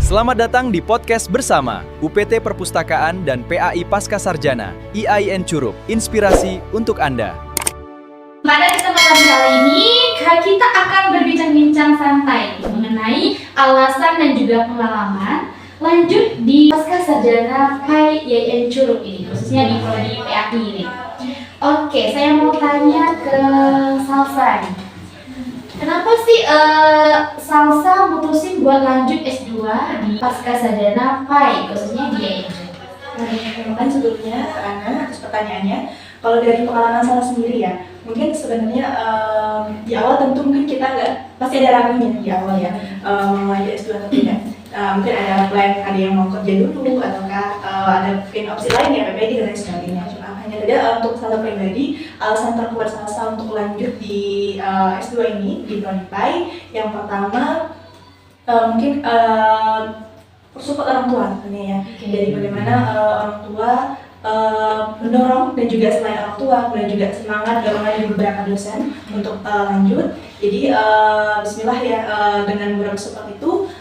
Selamat datang di podcast bersama UPT Perpustakaan dan PAI Pasca Sarjana IAIN Curup. Inspirasi untuk Anda. Pada kesempatan kali ini, kita akan berbincang-bincang santai mengenai alasan dan juga pengalaman lanjut di Pasca Sarjana PAI IAIN Curup ini, khususnya di prodi PAI ini. Oke, saya mau tanya ke Salsa nih. Kenapa sih Salsa mutusin buat lanjut S2 di Pasca Sarjana PAI, khususnya di IAIN Curup? Terima kasih sebelumnya Ana atas pertanyaannya. Kalau dari pengalaman saya sendiri ya, mungkin sebenarnya di awal tentu mungkin kita pasti ada ragunya di awal ya, mau lanjut S2 atau tidak. Mungkin ada plan, ada yang mau kerja dulu ataukah ada mungkin opsi lain ya, PPD dan lain sebagainya. Cuma hanya saja untuk saya pribadi, alasan terkuat saya untuk lanjut di S2 ini di prodi PAI yang pertama mungkin support orang tua sebenarnya ya. Jadi bagaimana orang tua mendorong dan juga selain orang tua dan juga semangat dorongan dari beberapa dosen untuk lanjut. Jadi Bismillah ya, dengan beberapa support itu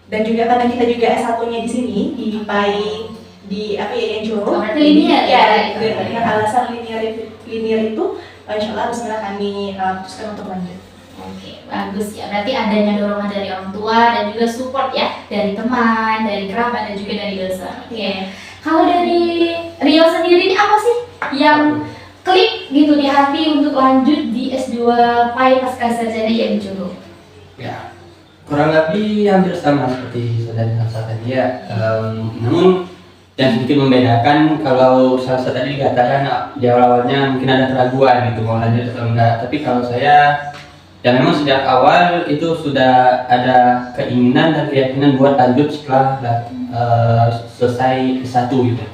dan juga karena kita juga S1-nya di sini di PAI di IAIN Curup. Linear ya, dengan alasan linear itu insyaallah Bismillah kami putuskan untuk lanjut. Oke, bagus ya. Berarti adanya dorongan dari orang tua dan juga support ya dari teman, dari kerabat dan juga dari dosen. Oke. Kalau dari Rio sendiri ini apa sih yang klik gitu di hati untuk lanjut di S2 PAI Pasca Sarjana IAIN Curup? Ya, kurang lebih hampir sama seperti saudara Salsa tadi ya. Namun yang sedikit membedakan, kalau Salsa tadi dikatakan di awalnya mungkin ada keraguan gitu mau lanjut atau enggak. Tapi kalau saya ya memang sejak awal itu sudah ada keinginan dan keyakinan buat lanjut setelah selesai S1 gitu.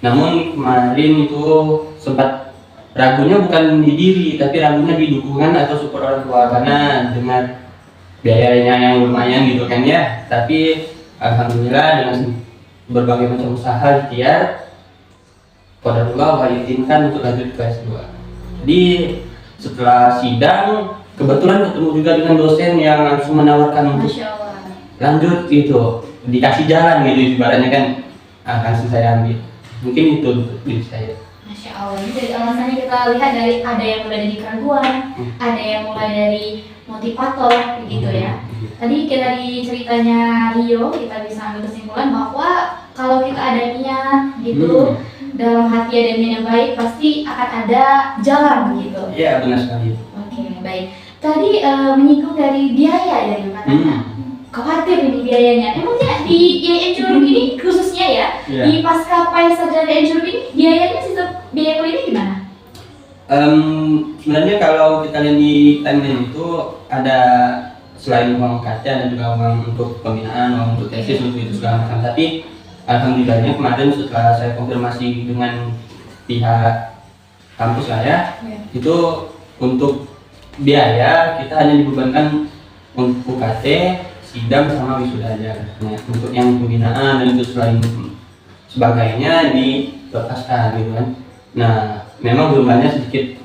Namun kemarin itu sempat ragunya bukan di diri, tapi ragunya di dukungan atau support orang tua, karena dengan biayanya yang lumayan gitu kan ya. Tapi alhamdulillah dengan berbagai macam usaha ikhtiar, qadarullah Allah izinkan untuk lanjut ke S2. Jadi setelah sidang kebetulan ketemu juga dengan dosen yang langsung menawarkan untuk lanjut gitu, dikasih jalan gitu ibaratnya kan, langsung saya ambil. Mungkin itu untuk diri saya. Masya Allah, ini dari alasannya kita lihat dari ada yang mulai dari keraguan, ada yang mulai dari motivator begitu ya. Tadi kita dari ceritanya Rio kita bisa ambil kesimpulan bahwa kalau kita ada niat gitu, dalam hati ada niat yang baik, pasti akan ada jalan gitu. Iya, benar sekali. Oke, baik. Tadi menyinggung dari biaya ya, katanya. Khawatir ini biayanya. Emangnya di IAIN Curup ini khususnya ya, di Pasca PAI Sarjana IAIN Curup ini biayanya sistem biaya kuliahnya gimana? Sebenarnya kalau kita lihat di timeline itu ada selain uang UKT ada juga uang untuk pembinaan, uang untuk tesis, untuk itu segala macam. Tapi alhamdulillahnya kemarin setelah saya konfirmasi dengan pihak kampus saya, itu untuk biaya kita hanya dibebankan untuk UKT, sidang sama wisuda aja. Nah, untuk yang pembinaan dan itu selain sebagainya dilepaskan gitu kan. Nah, memang jumlahnya sedikit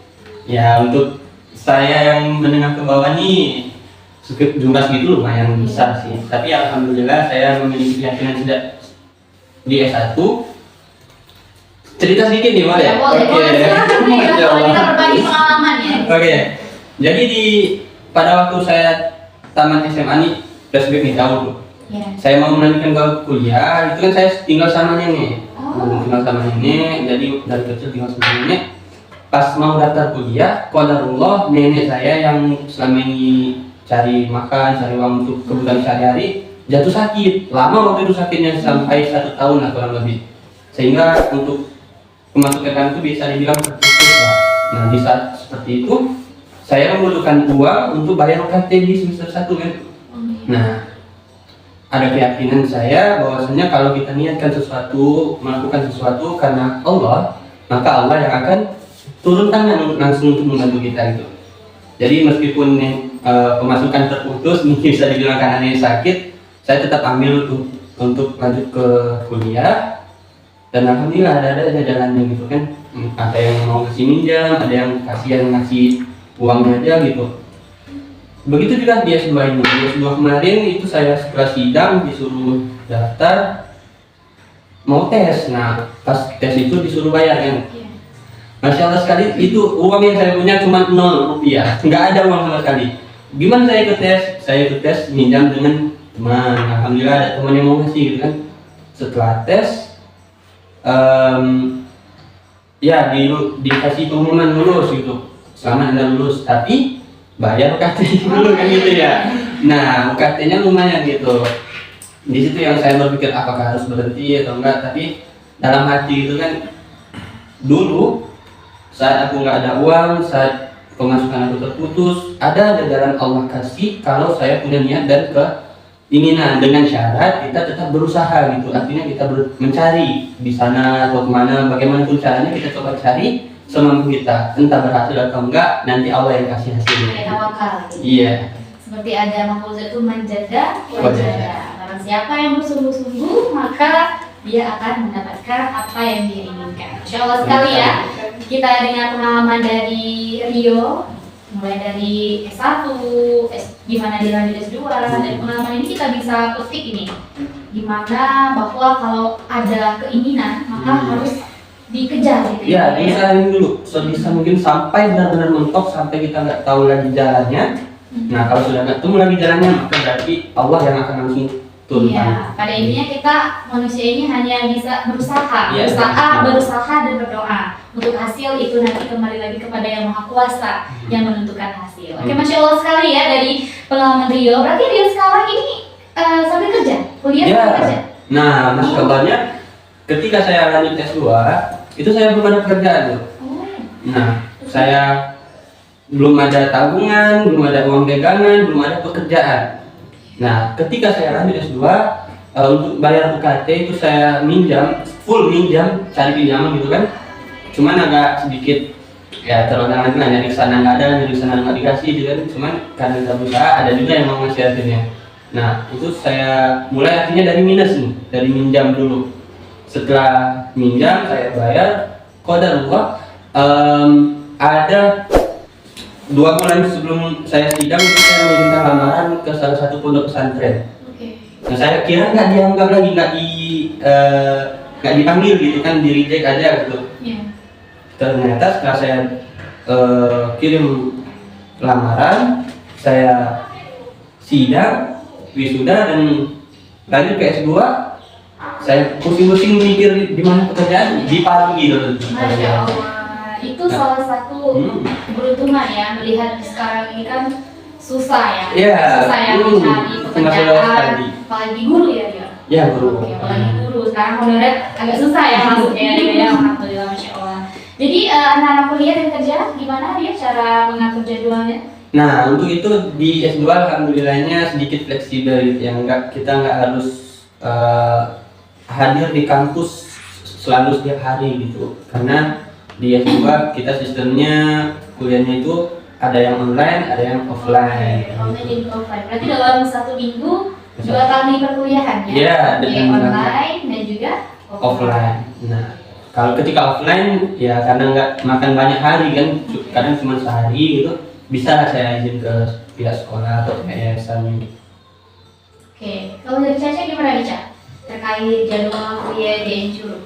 ya, untuk saya yang menengah ke bawah nih jumlah segitu lumayan besar sih. Tapi alhamdulillah saya memiliki keyakinan tidak di S1. Cerita sedikit nih Mal ya? Boleh, silakan kita berbagi pengalaman ya. Oke. Jadi pada waktu saya tamat SMA nih, flashback nih tahun tuh. Saya mau melanjutkan ke kuliah, itu kan saya tinggal sama nenek. Tinggal sama nenek, jadi dari kecil tinggal sama nenek. Pas mau daftar kuliah, qadarullah nenek saya yang selama ini cari makan, cari uang untuk kebutuhan sehari-hari, jatuh sakit. Lama waktu itu sakitnya sampai 1 tahun lah kurang lebih. Sehingga untuk pemasukan itu bisa dibilang terputus lah. Nah di saat seperti itu, saya membutuhkan uang untuk bayar UKT di semester 1 kan. Nah, ada keyakinan saya bahwasanya kalau kita niatkan sesuatu, melakukan sesuatu karena Allah, maka Allah yang akan turun tangan langsung untuk membantu kita gitu. Jadi meskipun pemasukan terputus, mungkin bisa dibilang karena ini sakit, saya tetap ambil untuk lanjut ke kuliah. Dan alhamdulillah ada aja jalannya gitu kan. Ada yang mau ngasih minjam, ada yang kasihan ngasih uangnya aja gitu. begitu juga di S2 ini. Di S2 kemarin itu saya setelah sidang disuruh daftar mau tes. Nah pas tes itu disuruh bayar kan. Masya Allah sekali, itu uang yang saya punya cuma 0 rupiah, nggak ada uang sama sekali. Gimana saya ikut tes? Saya ikut tes minjam dengan teman. Alhamdulillah ada teman yang mau ngasih gitu kan. Setelah tes, ya dikasih pengumuman lulus gitu. Selamat Anda lulus, tapi bayar UKT dulu kan gitu ya. Nah UKT-nya lumayan gitu. Di situ yang saya berpikir apakah harus berhenti atau enggak. Tapi dalam hati itu kan dulu saat aku nggak ada uang, saat pemasukan aku terputus, ada jalan Allah kasih kalau saya punya niat dan keinginan, dengan syarat kita tetap berusaha gitu. Artinya kita mencari di sana atau kemana, bagaimanapun caranya kita coba cari semampu kita. Entah berhasil atau enggak, nanti Allah yang kasih hasilnya. Kayak tawakal. Iya. Seperti ada maqul itu manjada wajada. Barang siapa yang bersungguh-sungguh maka dia akan mendapatkan apa yang dia inginkan. Insya Allah sekali ya. Kita dengar pengalaman dari Rio, mulai dari S1, gimana dia lanjut S2, dari pengalaman ini kita bisa petik ini, gimana bahwa kalau ada keinginan maka harus dikejar gitu ya. Diusahain dulu, sebisa mungkin sampai benar-benar mentok, sampai kita nggak tahu lagi jalannya. Nah kalau sudah nggak tahu lagi jalannya, maka berarti Allah yang akan langsung turun. Iya, pada intinya kita manusia ini hanya bisa berusaha, ya, berusaha dan berdoa. Untuk hasil itu nanti kembali lagi kepada Yang Maha Kuasa yang menentukan hasil. Oke, Masya Allah sekali ya dari pengalaman Rio. Berarti Rio sekarang ini sambil kerja, kuliah ya. sambil kerja. Nah, Masya Allahnya ketika saya lanjut S2, itu saya belum ada pekerjaan loh. Nah, saya belum ada tabungan, belum ada uang pegangan, belum ada pekerjaan. Nah, ketika saya lanjut S2, untuk bayar UKT itu saya minjam, full minjam, cari pinjaman gitu kan. Cuman agak sedikit ya terlalu lagi lah, nyari sana nggak ada, nyari sana nggak dikasih gitu kan. Cuman karena kita berusaha, ada juga yang mau ngasih hasilnya. Nah, itu saya mulai artinya dari minus nih, dari minjam dulu. Setelah minjam saya bayar, qadarullah, ada 2 bulan sebelum saya sidang itu saya meminta lamaran ke salah satu pondok pesantren. Nah saya kira nggak dianggap lagi, nggak dipanggil gitu kan, di reject aja gitu. Ternyata setelah saya kirim lamaran, saya sidang, wisuda dan lanjut ke S2. Saya pusing-pusing mikir di mana pekerjaan, di Pati gitu. Masya Allah. Itu salah satu keberuntungan ya, melihat sekarang ini kan susah ya, susah ya mencari pekerjaan, apalagi guru ya dia. Ya guru. Oke, apalagi guru sekarang honorer agak susah ya masuknya dia ya. Alhamdulillah, Masya Allah. Jadi anak-anak kuliah dan kerja gimana dia cara mengatur jadwalnya? Nah untuk itu di S2 alhamdulillahnya sedikit fleksibel yang kita nggak harus hadir di kampus selalu setiap hari gitu, karena di S2 kita sistemnya kuliahnya itu ada yang online, ada yang offline. Online dan offline. Berarti dalam 1 minggu 2 kali perkuliahan ya? Iya, dengan online dan juga offline. Nah, kalau ketika offline ya karena nggak makan banyak hari kan, kadang cuma sehari gitu, bisa saya izin ke pihak sekolah atau yayasan. Oke, kalau dari Caca gimana nih Caca? Terkait jadwal kuliah di Encuruk?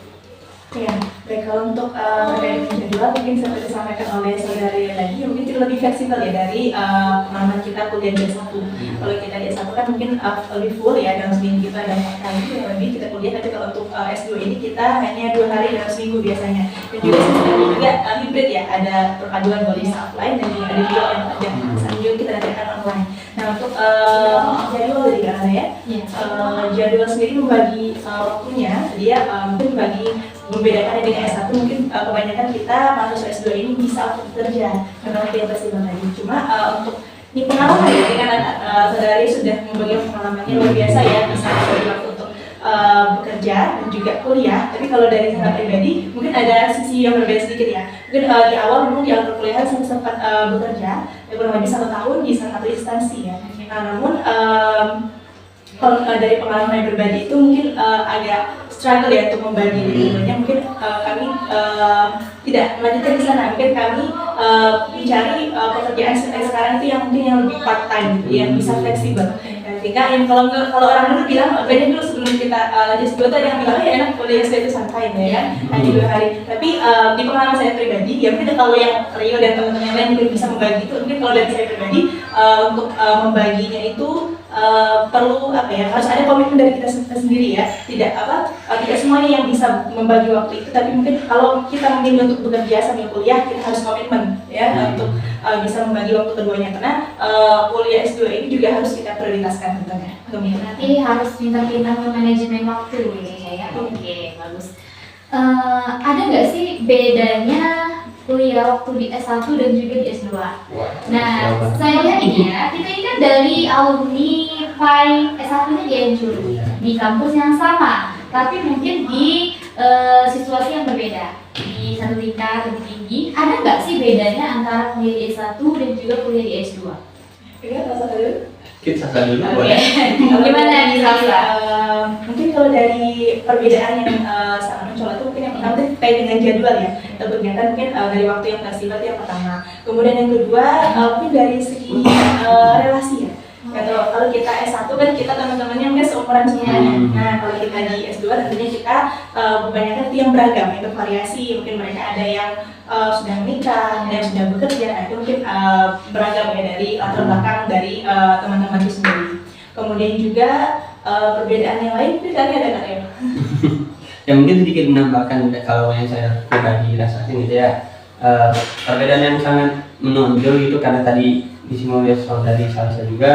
Ya, baik, kalau untuk terkait dengan jadwal mungkin seperti disampaikan oleh saudari tadi, mungkin kita lebih fleksibel ya dari pengalaman kita kuliah D1. Kalau kita D1 kan mungkin lebih full ya, dalam seminggu kita ada 4 kali yang lebih kita kuliah, tapi kalau untuk S2 ini kita hanya 2 hari dalam seminggu biasanya. Dan juga sebenarnya juga hybrid ya, ada perpaduan boleh offline dan juga ada juga yang ada sambil kita adakan online. Nah untuk jadwal dari Ana ya, jadwal sendiri membagi waktunya, dia mungkin membagi membedakannya dengan S1 mungkin kebanyakan kita masuk S2 ini bisa untuk bekerja karena dia pasti tadi. Cuma untuk ini pengalaman ya, ini kan saudari sudah membagi pengalamannya luar biasa ya, bisa membagi waktu untuk bekerja dan juga kuliah. Tapi kalau dari saya pribadi mungkin ada sisi yang berbeda sedikit ya. Mungkin di awal memang di awal perkuliahan saya sempat bekerja kurang lebih 1 tahun di salah satu instansi ya. Nah, namun kalau dari pengalaman yang berbeda itu mungkin agak struggle ya untuk membagi dirinya. Mungkin kami tidak melanjutkan di sana. Mungkin kami mencari pekerjaan sekarang itu yang mungkin yang lebih part time, yang bisa fleksibel. Ketika yang kalau orang dulu bilang banyak dulu sebelum kita lanjut S2 tuh ada yang bilang ya enak kuliah S2 itu santai ya, hanya 2 hari. Tapi di pengalaman saya pribadi, ya mungkin kalau yang Rio dan teman-teman yang lain mungkin bisa membagi itu, mungkin kalau dari saya pribadi untuk membaginya itu perlu apa ya, harus ada komitmen dari kita sendiri ya. Tidak semuanya yang bisa membagi waktu itu, tapi mungkin kalau kita memilih untuk bekerja sambil kuliah, kita harus komitmen ya untuk bisa membagi waktu keduanya, karena kuliah S2 ini juga harus kita prioritaskan tentunya. Berarti harus pintar-pintar manajemen waktu ya. Oke, bagus. Ada nggak sih bedanya kuliah waktu di S1 dan juga di S2? Nah, saya ini ya, kita ini kan dari alumni PAI S1-nya di Encuru, di kampus yang sama, tapi mungkin di situasi yang berbeda, di satu tingkat lebih tinggi. Ada nggak sih bedanya antara kuliah di S1 dan juga kuliah di S2? Kita salah dulu Oke. boleh. Gimana nih Salsa? Mungkin kalau dari perbedaan yang sangat mencolok itu mungkin yang pertama itu terkait dengan jadwal ya. Kegiatan mungkin dari waktu yang fleksibel itu yang pertama. Kemudian yang kedua mungkin dari segi relasi ya. Kalau kita S1 kan kita teman-temannya mungkin seumuran semua. Nah kalau kita di S2 tentunya kita kebanyakan itu yang beragam, yang bervariasi. Mungkin mereka ada yang sudah menikah, ada yang sudah bekerja. Nah itu mungkin beragam ya dari latar belakang dari teman-teman itu sendiri. Kemudian juga perbedaan yang lain mungkin tadi ada nggak ya? Ya mungkin sedikit menambahkan kalau yang saya pribadi rasakan gitu ya, perbedaan yang sangat menonjol itu karena tadi disinggung oleh saudari Salsa juga,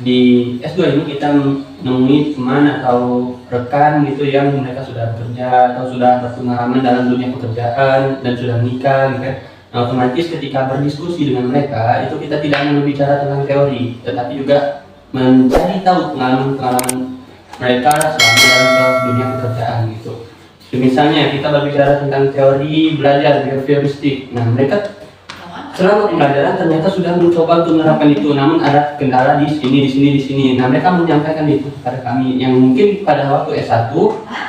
di S2 ini kita menemui teman atau rekan gitu yang mereka sudah bekerja atau sudah berpengalaman dalam dunia pekerjaan dan sudah menikah gitu kan. Nah, otomatis ketika berdiskusi dengan mereka itu kita tidak hanya berbicara tentang teori, tetapi juga mencari tahu pengalaman-pengalaman mereka selama dalam dunia pekerjaan gitu. Misalnya kita berbicara tentang teori belajar behavioristik, nah mereka selama pembelajaran ternyata sudah mencoba untuk menerapkan itu, namun ada kendala di sini. Nah mereka menyampaikan itu kepada kami, yang mungkin pada waktu S1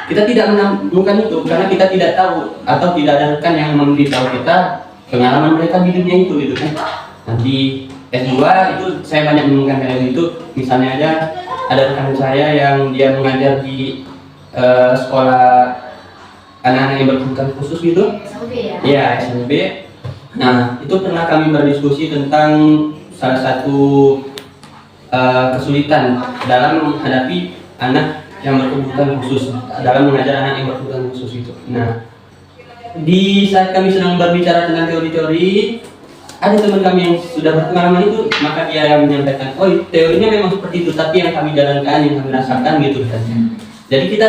kita tidak menemukan itu karena kita tidak tahu atau tidak ada rekan yang memberitahu kita pengalaman mereka di dunia itu gitu kan. Nanti S2 itu saya banyak menemukan kayak itu, misalnya aja ada rekan saya yang dia mengajar di sekolah anak-anak yang berkebutuhan khusus gitu. SMP ya? Iya, SMP. Nah, itu pernah kami berdiskusi tentang salah satu kesulitan dalam menghadapi anak yang berkebutuhan khusus, dalam mengajar anak yang berkebutuhan khusus itu. Nah, di saat kami sedang berbicara tentang teori-teori, ada teman kami yang sudah berpengalaman itu, maka dia yang menyampaikan, oh teorinya memang seperti itu, tapi yang kami jalankan, yang kami rasakan gitu katanya. Jadi kita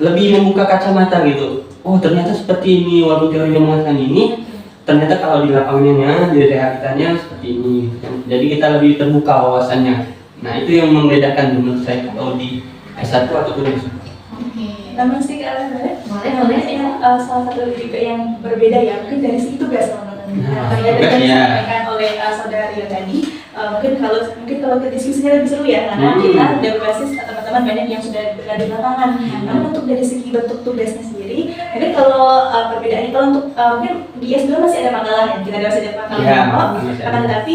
lebih membuka kacamata gitu. Oh ternyata seperti ini, walaupun teorinya mengatakan ini, ternyata kalau di lapangannya, di realitanya seperti ini gitu kan. Jadi kita lebih terbuka wawasannya. Nah itu yang membedakan menurut saya kalau di S1 ataupun S2. Namun sih kalau Boleh. yang salah satu juga yang berbeda ya, mungkin dari segi tugas teman-teman. Nah, Ternyata tugas, yang ya. disampaikan oleh saudara Rio tadi, mungkin kalau ke diskusinya lebih seru ya, karena kita dari basis teman-teman banyak yang sudah berada di lapangan. Namun untuk dari segi bentuk tugasnya sendiri, mungkin kalau perbedaannya kalau untuk mungkin di S2 masih ada makalah ya, kita masih ada makalah Ya, akan tetapi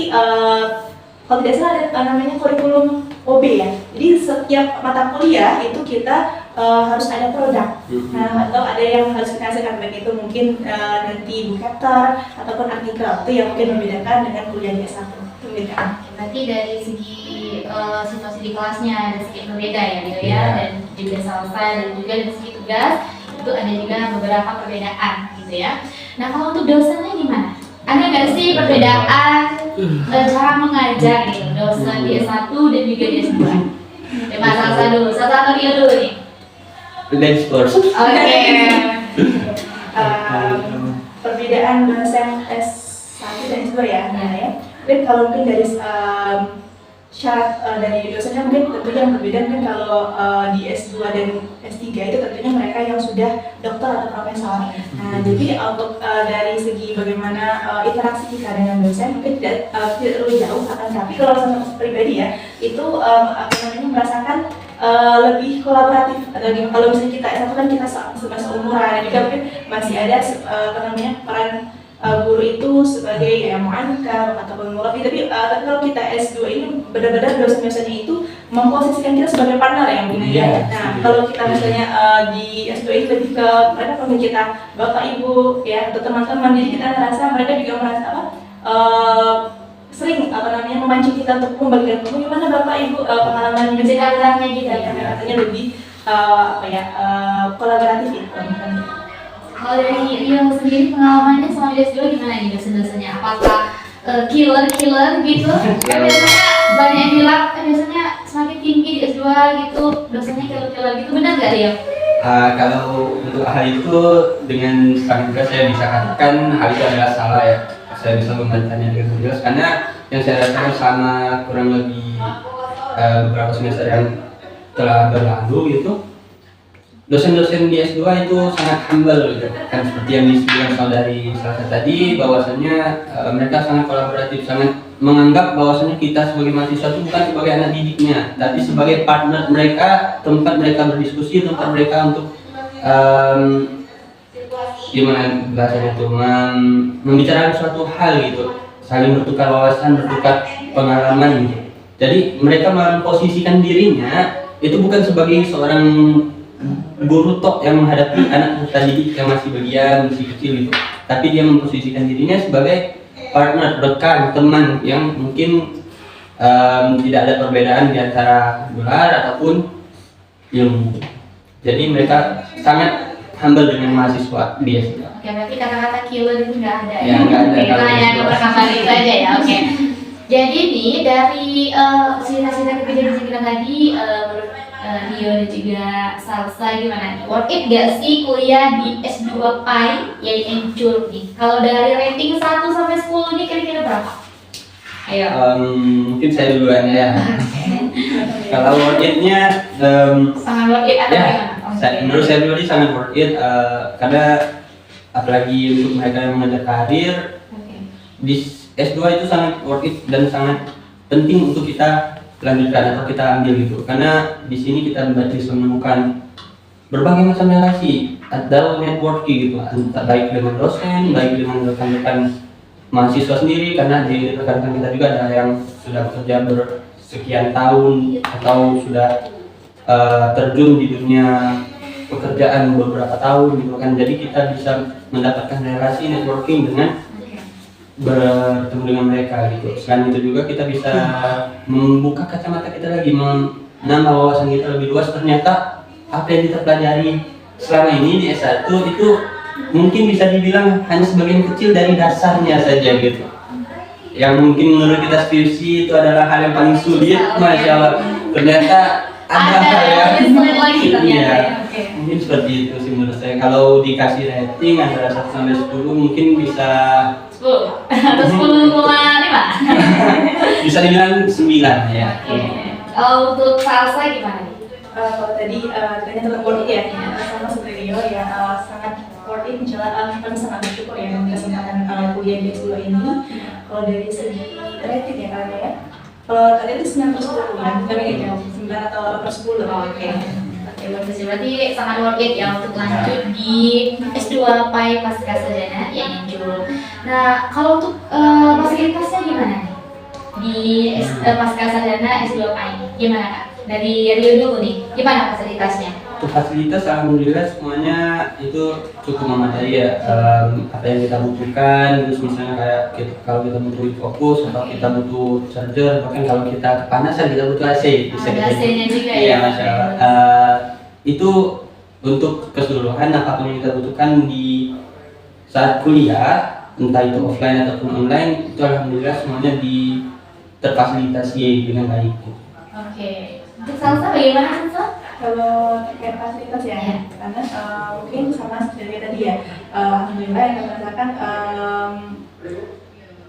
kalau tidak salah ada namanya kurikulum OB ya. Jadi setiap mata kuliah itu kita harus ada produk. Nah, atau ada yang harus kita hasilkan, baik itu mungkin nanti buku chapter ataupun artikel. Itu yang mungkin membedakan dengan kuliah di S1. Berarti dari segi situasi di kelasnya ada sedikit berbeda ya gitu ya, dan juga Salsa dan juga dari segi tugas itu ada juga beberapa perbedaan gitu ya. Nah kalau untuk dosennya gimana? Ada nggak sih perbedaan cara mengajar gitu dosen di S1 dan juga di S2? Coba Salsa dulu, Salsa atau Rio dulu nih? Ladies first. Oke. Perbedaan dosen S1 dan S2 ya, nah ya. Mungkin kalau mungkin dari syarat dari dosennya mungkin tentunya yang berbeda. Mungkin kalau di S2 dan S3 itu tentunya mereka yang sudah dokter atau profesor. Nah jadi untuk dari segi bagaimana interaksi kita dengan dosen mungkin tidak terlalu jauh, akan tapi kalau saya pribadi ya itu merasakan lebih kolaboratif. Kalau misalnya kita S1 kan kita seumuran, juga mungkin masih ada peran guru itu sebagai mu'ankar ataupun murabi, tapi kalau kita S2 ini benar-benar dosen-dosennya itu memposisikan kita sebagai partner ya mungkin ya. Nah kalau kita misalnya di S2 ini lebih ke mereka panggil kita bapak ibu ya atau teman-teman, jadi kita merasa mereka juga merasa sering memancing kita untuk membagikan gimana bapak ibu pengalaman Pendekatannya gitu ya. katanya lebih kolaboratif ya. Kalau dari Rio sendiri pengalamannya sama di S2 gimana nih dosen-dosennya? Apakah killer gitu? Kan biasanya banyak yang bilang biasanya semakin tinggi di S2 gitu dosennya killer gitu, benar nggak Rio? Kalau untuk hal itu dengan sangat saya bisa katakan hal itu adalah salah ya. Saya bisa membantahnya dengan jelas karena yang saya rasakan selama kurang lebih beberapa semester yang telah berlalu gitu, dosen-dosen di S2 itu sangat humble gitu. Kan seperti yang disebutkan saudari Salsa tadi, bahwasannya mereka sangat kolaboratif, sangat menganggap bahwasannya kita sebagai mahasiswa itu bukan sebagai anak didiknya, tapi sebagai partner mereka, tempat mereka berdiskusi, tempat mereka untuk gimana bahasanya itu membicarakan suatu hal gitu, saling bertukar wawasan, bertukar pengalaman gitu. Jadi mereka memposisikan dirinya itu bukan sebagai seorang guru tok yang menghadapi anak peserta didik yang masih kecil gitu, tapi dia memposisikan dirinya sebagai partner, rekan, teman yang mungkin tidak ada perbedaan di antara gelar ataupun ilmu. Jadi mereka sangat humble dengan mahasiswa di S2. Oke, berarti kata-kata killer itu nggak ada ya? Nggak ada. Kita hanya keberkahan itu aja ya, oke. Jadi nih dari cerita-cerita kejadian kita tadi, menurut Rio dan juga Salsa gimana nih? Worth it gak sih kuliah di S2 PAI YIN Curug nih? Kalau dari rating 1 sampai 10 nih kira-kira berapa? Ayo. Mungkin saya duluan ya. Kalau worth it-nya Sangat worth it atau ya, gimana? menurut saya pribadi sangat worth it karena apalagi untuk mereka yang mengejar karir di S2 itu sangat worth it dan sangat penting untuk kita lanjutkan atau kita ambil gitu, karena di sini kita bisa menemukan berbagai macam relasi atau networking gitu, baik dengan dosen, baik dengan rekan-rekan mahasiswa sendiri, karena di rekan-rekan kita juga ada yang sudah bekerja bersekian tahun atau sudah terjun di dunia pekerjaan beberapa tahun gitu kan. Jadi kita bisa mendapatkan relasi networking dengan bertemu dengan mereka gitu. Selain itu juga kita bisa membuka kacamata kita lagi, menambah wawasan kita lebih luas. Ternyata apa yang kita pelajari selama ini di S1 itu mungkin bisa dibilang hanya sebagian kecil dari dasarnya saja gitu. Yang mungkin menurut kita skripsi itu adalah hal yang paling sulit, Masya Allah. Ternyata ada hal yang lagi iya, mungkin seperti itu sih menurut saya. Kalau dikasih rating antara 1 sampai 10 mungkin bisa 10 atau 10,5? bisa dibilang 9 ya. Untuk Salsa gimana nih? Kalau tadi tanya tentang worth it ya, sama seperti Rio ya, sangat worth it. Misalnya kami sangat bersyukur ya dengan kesempatan kuliah di S2 ini. Kalau dari segi rating ya kalian ya, kalau tadi itu 9/10 ya, kami nggak jawab 9 atau 8/10. Oke, bagus. Berarti sangat worth it ya untuk lanjut di S2 PAI Pascasarjana yang Curug. Nah, kalau untuk fasilitasnya gimana nih? Di Pascasarjana S2 PAI gimana Kak? Dari Rio dulu nih, gimana fasilitasnya? Untuk fasilitas alhamdulillah semuanya itu cukup memadai ya. Apa yang kita butuhkan, terus misalnya kayak kalau kita butuh fokus atau kita butuh charger, bahkan kalau kita kepanasan kita butuh AC. Ada AC-nya juga ya? Iya, Masya Allah. Itu untuk keseluruhan apapun yang kita butuhkan di saat kuliah, entah itu offline ataupun online, itu alhamdulillah semuanya terfasilitasi dengan baik. Oke. Untuk Salsa bagaimana Salsa? Kalau terkait fasilitas ya, karena mungkin sama seperti tadi ya, alhamdulillah yang kami rasakan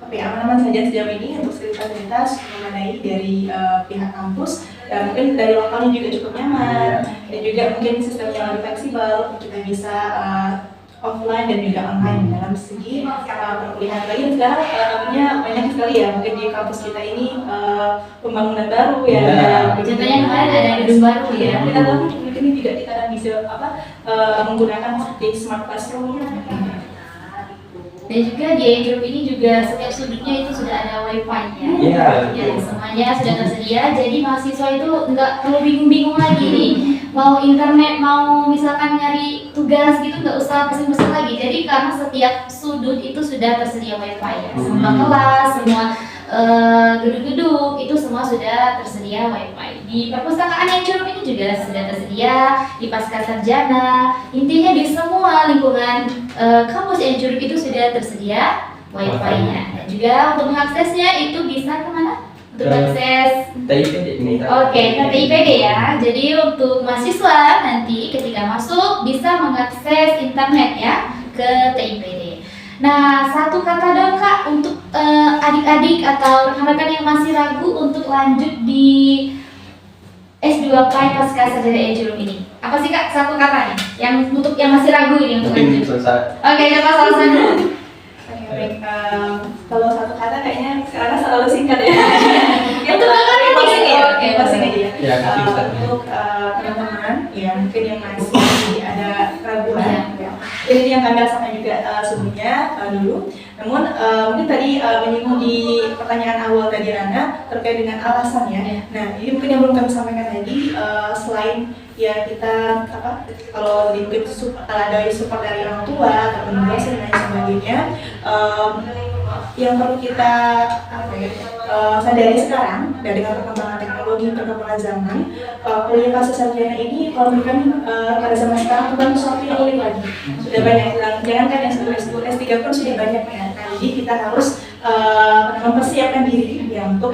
aman-aman saja sejauh ini untuk fasilitas mengenai dari pihak kampus, dan mungkin dari lokalnya juga cukup nyaman, dan juga mungkin sistem yang lebih fleksibel, kita bisa offline dan juga online dalam segi perkuliahan. Lagi sekarang tentunya banyak sekali ya, mungkin di kampus kita ini pembangunan baru ya. Contohnya kemarin ada gedung baru ya. Kita tahu mungkin juga kita akan bisa menggunakan seperti smart classroom. Dan juga di Enjurup ini juga setiap sudutnya itu sudah ada wifi-nya. Iya. Ya, semuanya sudah tersedia. Jadi mahasiswa itu nggak perlu bingung-bingung lagi nih. Mau internet, mau misalkan nyari tugas gitu nggak usah pusing-pusing lagi. Jadi karena setiap sudut itu sudah tersedia wifi ya. Semua kelas, semua gedung-gedung itu semua sudah tersedia wifi. Di perpustakaan Enjurup ini juga sudah tersedia, di Pascasarjana. Intinya di semua lingkungan kampus Enjurup itu sudah tersedia wifi-nya. Dan juga untuk mengaksesnya itu bisa kemana? Untuk akses TIPD. Oke, ke TIPD ya. Jadi untuk mahasiswa nanti ketika masuk bisa mengakses internet ya ke TIPD. Nah, satu kata dong Kak untuk adik-adik atau rekan-rekan yang masih ragu untuk lanjut di S2 PAI Pascasarjana Enjurup ini. Apa sih Kak satu kata nih yang untuk yang masih ragu ini untuk Mungkin lanjut? selesai. Oke, coba selesai dulu. Oke, baik. Kalau satu kata kayaknya sekarang selalu singkat ya. Untuk kakaknya Passing ya. Oke, Passing aja ya. Ya, kasih Ustaz. Untuk teman-teman yang mungkin yang masih ada keraguan, ya. Ini yang kami rasakan juga sebelumnya dulu. Namun mungkin tadi menyinggung di pertanyaan awal tadi Rana terkait dengan alasan ya. Nah, ini mungkin yang belum kami sampaikan tadi selain ya kita apa kalau di mungkin ada support dari orang tua ataupun dosen dan lain sebagainya, yang perlu kita apa ya, sadari sekarang dan dengan perkembangan teknologi, perkembangan zaman, kuliah pascasarjana ini kalau menurut kami pada zaman sekarang bukan sesuatu yang unik lagi. Sudah banyak, jangankan yang S2, S3 pun sudah banyak ya. Nah, jadi kita harus mempersiapkan diri ya untuk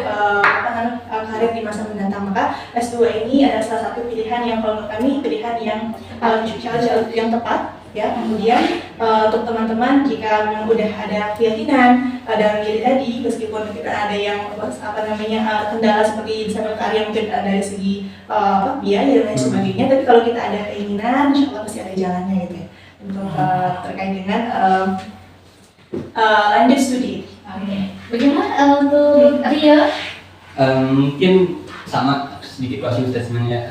karir di masa mendatang. Maka S2 ini adalah salah satu pilihan yang kalau menurut kami pilihan yang yang tepat. Ya, kemudian untuk teman-teman jika memang udah ada keyakinan dalam diri tadi, meskipun kita ada yang kendala seperti bisa berkarya mungkin dari segi biaya dan lain sebagainya, tapi kalau kita ada keinginan, insya Allah pasti ada jalannya gitu ya untuk terkait dengan lanjut studi. Bagaimana untuk Rio? Mungkin sama sedikit closing statementnya.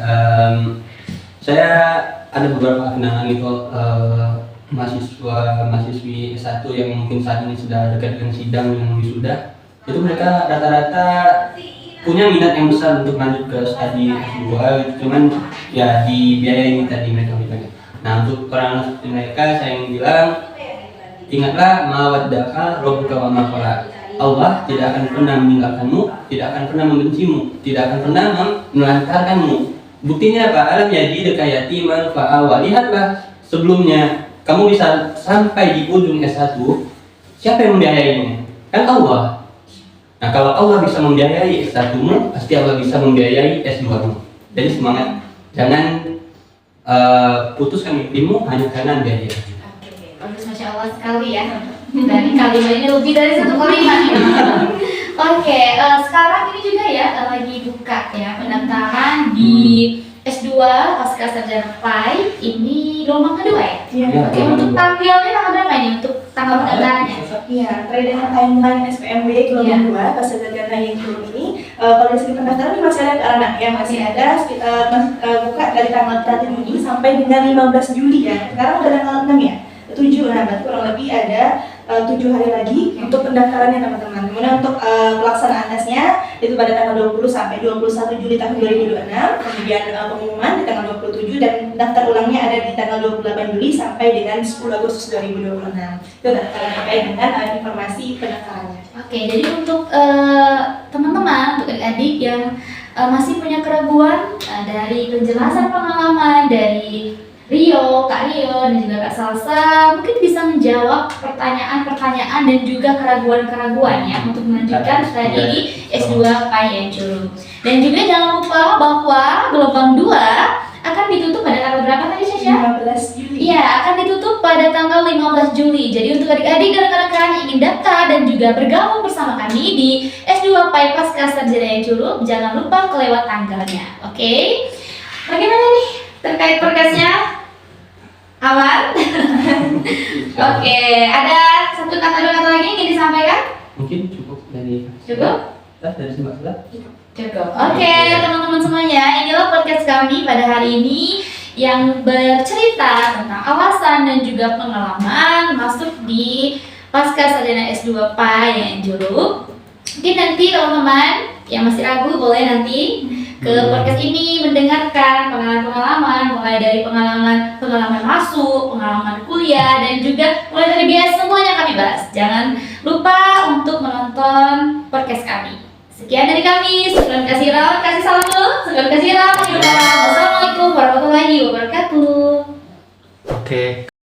Saya ada beberapa kenangan itu mahasiswi S1 yang mungkin saat ini sudah dekat dengan sidang yang wisuda. Itu mereka rata-rata punya minat yang besar untuk lanjut ke studi S2, cuman ya dibiayai tadi mereka bilang. Nah, untuk orang seperti mereka saya ingin bilang, ingatlah mawaddaka rabbuka wa ma qala. Allah tidak akan pernah meninggalkanmu, tidak akan pernah membencimu, tidak akan pernah menelantarkanmu. Buktinya apa? Alam jadi dekat yatiman fa'awa. Lihatlah sebelumnya kamu bisa sampai di ujung S1, siapa yang membiayainya? Kan Allah. Nah, kalau Allah bisa membiayai S1-mu, pasti Allah bisa membiayai S2-mu. Jadi semangat, jangan putuskan mimpimu hanya karena biaya. Oke, bagus, Masya Allah sekali ya. Dari kalimat ini lebih dari satu kalimat ya. Oke, sekarang ini juga ya lagi buka ya pendaftaran di S2 Pascasarjana PAI ini gelombang kedua ya? Iya. Oke, untuk tanggalnya tanggal berapa ini untuk tanggal pendaftarannya? Iya, terkait dengan timeline SPMB gelombang 2 pascasarjana Enjurup ini, kalau dari segi pendaftaran ini masih ada anak yang masih ada buka dari tanggal 1 Juni sampai dengan 15 Juli ya. Sekarang udah tanggal 6 ya. 7, nah berarti kurang lebih ada 7 hari lagi untuk pendaftarannya teman-teman. Kemudian untuk pelaksanaan tesnya itu pada tanggal 20 sampai 21 Juli tahun 2026. Kemudian pengumuman di tanggal 27 dan daftar ulangnya ada di tanggal 28 Juli sampai dengan 10 Agustus 2026. Itu terkait dengan informasi pendaftarannya. Oke, jadi untuk teman-teman, untuk adik-adik yang masih punya keraguan dari penjelasan pengalaman dari Rio, Kak Rio, dan juga Kak Salsa mungkin bisa menjawab pertanyaan-pertanyaan dan juga keraguan-keraguan ya untuk melanjutkan studi di S2 PAI Enjurup. Dan juga jangan lupa bahwa gelombang 2 akan ditutup pada tanggal berapa tadi Syasha? 15 Juli. Iya, akan ditutup pada tanggal 15 Juli. Jadi untuk adik-adik dan rekan-rekan yang ingin daftar dan juga bergabung bersama kami di S2 PAI Pascasarjana Enjurup, jangan lupa kelewat tanggalnya. Oke? Bagaimana nih terkait podcastnya? Aman? Oke, ada satu kata dua kata lagi yang ingin disampaikan? Mungkin cukup dari Cukup? dari Mbak Sela. Cukup. Oke, teman-teman semuanya, inilah podcast kami pada hari ini yang bercerita tentang alasan dan juga pengalaman masuk di Pascasarjana S2 PAI yang Jurup. Mungkin nanti teman-teman yang masih ragu boleh nanti ke podcast ini mendengarkan pengalaman-pengalaman, mulai dari pengalaman masuk, pengalaman kuliah, dan juga mulai dari biaya semuanya kami bahas. Jangan lupa untuk menonton podcast kami. Sekian dari kami. Sekian kasih Ram, kasih salam dulu. Sekian kasih Ram. Wassalamualaikum warahmatullahi wabarakatuh. Oke.